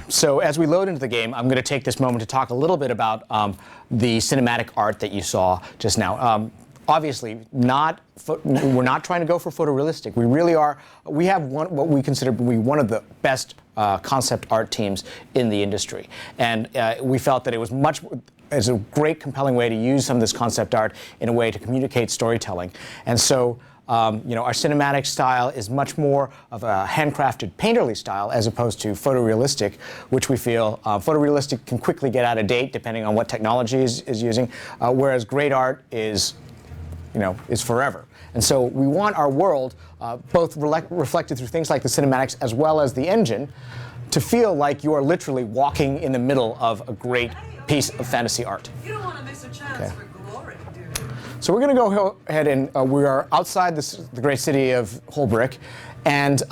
So as we load into the game, I'm going to take this moment to talk a little bit about the cinematic art that you saw just now. Obviously, we're not trying to go for photorealistic. We really are. We have what we consider to be one of the best concept art teams in the industry, and we felt that it was as a great, compelling way to use some of this concept art in a way to communicate storytelling. And so, our cinematic style is much more of a handcrafted, painterly style as opposed to photorealistic, which we feel photorealistic can quickly get out of date depending on what technology is using, whereas great art is forever. And so we want our world, both reflected through things like the cinematics as well as the engine, to feel like you are literally walking in the middle of a great piece of fantasy art. You don't want to miss a chance for glory, do you? So we're going to go ahead and we are outside the great city of Holbrick, and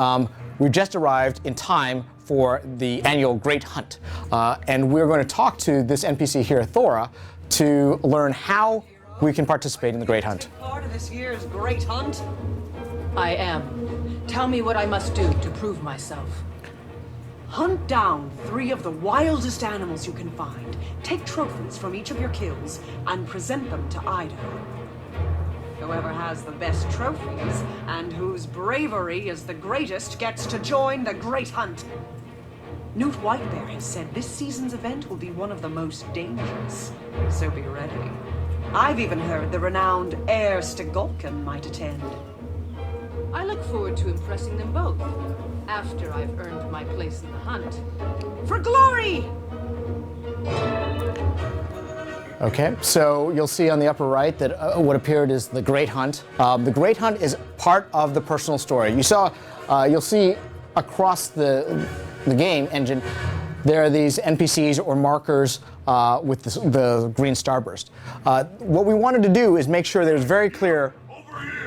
we've just arrived in time for the annual Great Hunt. And we're going to talk to this NPC here, Thora, to learn how we can participate in the Great Hunt. Part of this year's Great Hunt? I am. Tell me what I must do to prove myself. Hunt down 3 of the wildest animals you can find. Take trophies from each of your kills and present them to Ido. Whoever has the best trophies and whose bravery is the greatest gets to join the Great Hunt. Newt Whitebear has said this season's event will be one of the most dangerous, so be ready. I've even heard the renowned Heir Stegolken might attend. I look forward to impressing them both, after I've earned my place in the hunt. For glory! Okay, so you'll see on the upper right that what appeared is the Great Hunt. The Great Hunt is part of the personal story. You'll see across the game engine, there are these NPCs or markers with the green starburst. What we wanted to do is make sure that it was very clear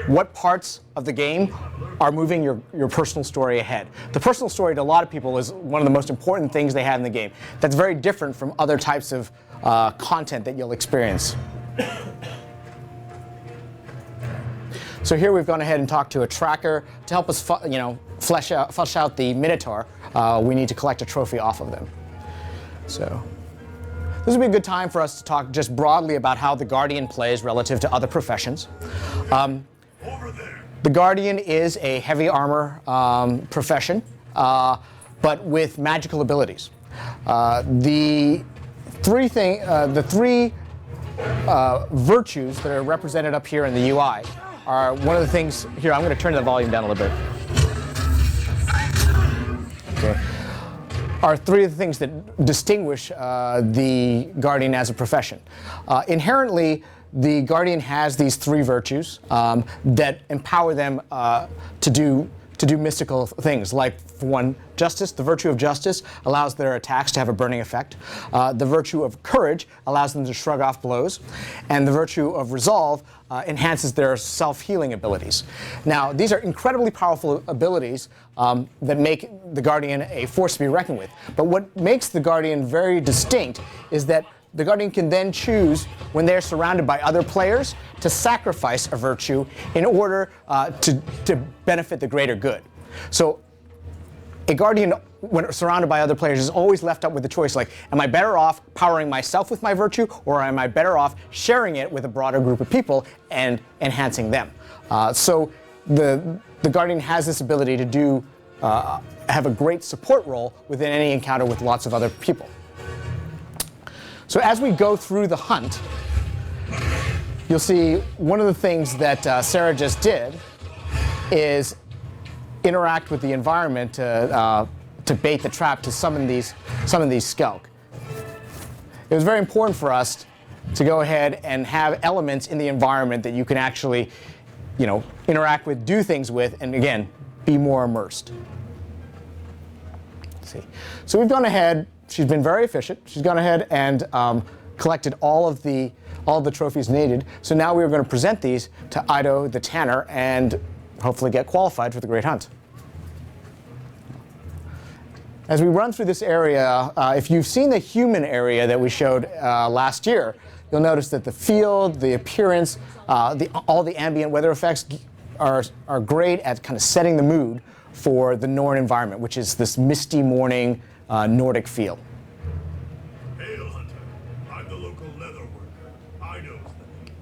what parts of the game are moving your personal story ahead. The personal story to a lot of people is one of the most important things they have in the game. That's very different from other types of content that you'll experience. So here we've gone ahead and talked to a tracker to help us flesh out the Minotaur. We need to collect a trophy off of them. So this would be a good time for us to talk just broadly about how the Guardian plays relative to other professions. The Guardian is a heavy armor profession, but with magical abilities. The three virtues that are represented up here in the UI are one of the things. Here, I'm going to turn the volume down a little bit. Okay. Are 3 of the things that distinguish the Guardian as a profession. Inherently, the Guardian has these 3 virtues that empower them to do mystical things. Like, for one, justice. The virtue of justice allows their attacks to have a burning effect. The virtue of courage allows them to shrug off blows. And the virtue of resolve enhances their self-healing abilities. Now, these are incredibly powerful abilities that make the Guardian a force to be reckoned with. But what makes the Guardian very distinct is that the Guardian can then choose, when they're surrounded by other players, to sacrifice a virtue in order to benefit the greater good. So a Guardian, when surrounded by other players, is always left up with the choice, like, am I better off powering myself with my virtue, or am I better off sharing it with a broader group of people and enhancing them? So the Guardian has this ability to have a great support role within any encounter with lots of other people. So as we go through the hunt, you'll see one of the things that Sarah just did is interact with the environment to bait the trap to summon these skelk. It was very important for us to go ahead and have elements in the environment that you can actually, interact with, do things with, and again, be more immersed. Let's see. So we've gone ahead. She's been very efficient. She's gone ahead and collected all of the trophies needed. So now we're going to present these to Ido the Tanner and hopefully get qualified for the Great Hunt. As we run through this area, if you've seen the human area that we showed last year, you'll notice that the field, the appearance, all the ambient weather effects are great at kind of setting the mood for the Norn environment, which is this misty morning, Nordic feel. Hail, Hunter. I'm the local leather worker. I knows the name.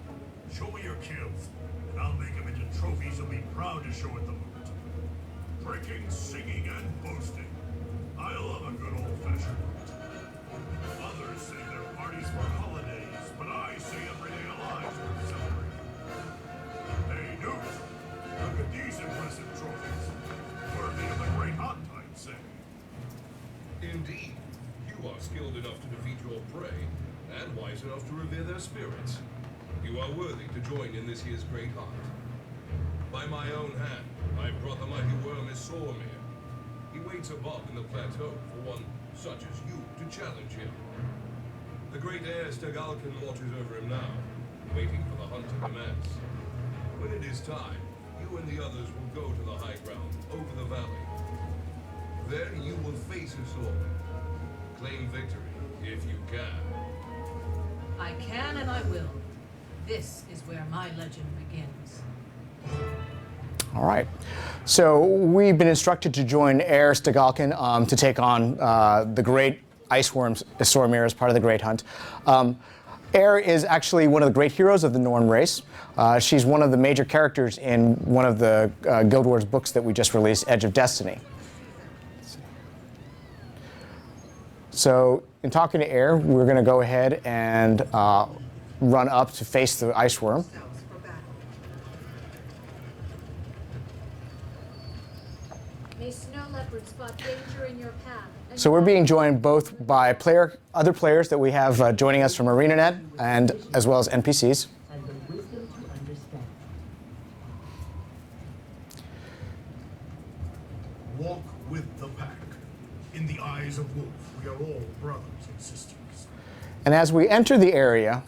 Show me your kills, and I'll make them into trophies you'll be proud to show at the moot. Drinking, singing, and boasting. I love a good old-fashioned moot. Others say their parties for holidays, but I say everyday lives worth celebrating. Hey, Newt, look at these impressive trophies. Worthy of the great hunt, I'd say. Indeed. You are skilled enough to defeat your prey, and wise enough to revere their spirits. You are worthy to join in this year's great hunt. By my own hand, I brought the mighty worm Sormir. He waits above in the plateau for one such as you to challenge him. The great heir Stegalkin watches over him now, waiting for the hunt to commence. When it is time, you and the others will go to the high ground over the valley. There you will face Sormir. Claim victory, if you can. I can and I will. This is where my legend begins. All right. So we've been instructed to join Heir Stegalkin to take on the great ice worms Sormir as part of the Great Hunt. Heir is actually one of the great heroes of the Norn race. She's one of the major characters in one of the Guild Wars books that we just released, Edge of Destiny. So in talking to Heir, we're going to go ahead and run up to face the ice worm. May snow leopards spot danger in your path. So we're being joined both by other players that we have joining us from ArenaNet, and as well as NPCs. And the wisdom to understand. Walk with the pack. In the eyes of Wolf, we are all brothers and sisters. And as we enter the area,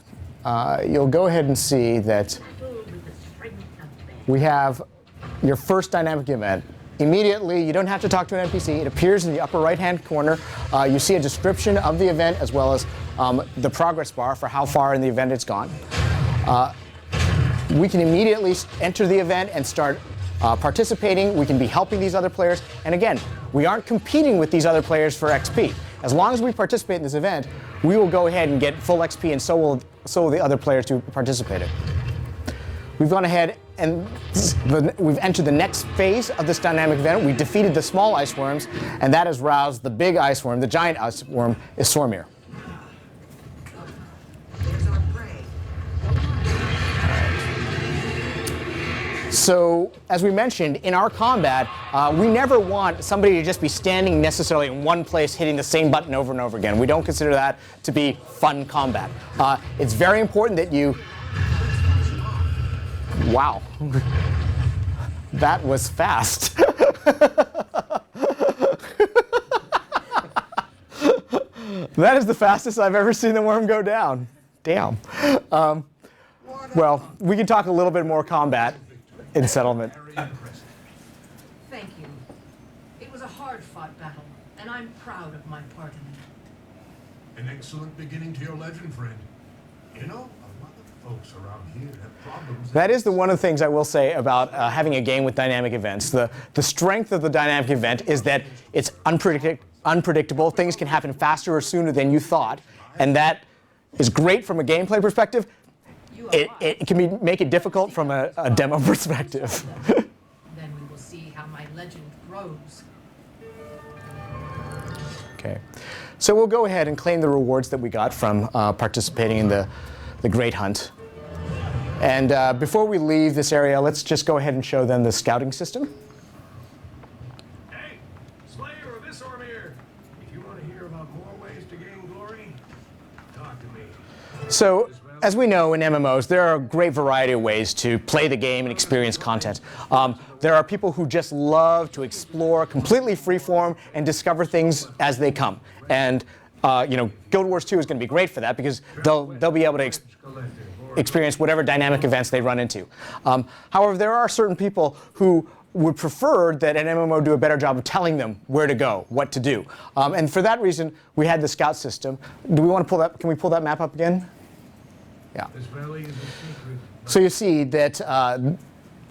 you'll go ahead and see that we have your first dynamic event. Immediately, you don't have to talk to an NPC. It appears in the upper right-hand corner. You see a description of the event as well as the progress bar for how far in the event it's gone. We can immediately enter the event and start participating. We can be helping these other players. And again, we aren't competing with these other players for XP. As long as we participate in this event, we will go ahead and get full XP, and so will the other players who participated. We've gone ahead and we've entered the next phase of this dynamic event. We defeated the small ice worms, and that has roused the big ice worm, the giant ice worm, is Sormir. There's our prey. So, as we mentioned, in our combat, we never want somebody to just be standing necessarily in one place hitting the same button over and over again. We don't consider that to be fun combat. It's very important that you... Wow. That was fast. That is the fastest I've ever seen the worm go down. Damn. Well, we can talk a little bit more combat in settlement. Thank you. It was a hard-fought battle, and I'm proud of my part in it. An excellent beginning to your legend, friend. You know, a lot of folks around here have problems. That is one of the things I will say about having a game with dynamic events. The strength of the dynamic event is that it's unpredictable. Things can happen faster or sooner than you thought, and that is great from a gameplay perspective. It can make it difficult from a demo perspective. Then we will see how my legend grows. Okay, so we'll go ahead and claim the rewards that we got from participating in the Great Hunt. And before we leave this area, let's just go ahead and show them the scouting system. Hey, Slayer of Sormir, if you want to hear about more ways to gain glory, talk to me. So, as we know in MMOs, there are a great variety of ways to play the game and experience content. There are people who just love to explore completely freeform and discover things as they come. And Guild Wars 2 is going to be great for that because they'll be able to experience whatever dynamic events they run into. However, there are certain people who would prefer that an MMO do a better job of telling them where to go, what to do. And for that reason, we had the scout system. Do we want to pull that? Can we pull that map up again? Yeah. This valley is a secret. So you see that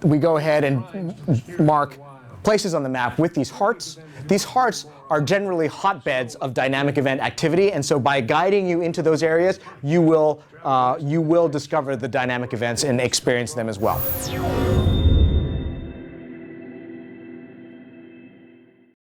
we go ahead and mark places on the map with these hearts. These hearts are generally hotbeds of dynamic event activity, and so by guiding you into those areas, you will discover the dynamic events and experience them as well.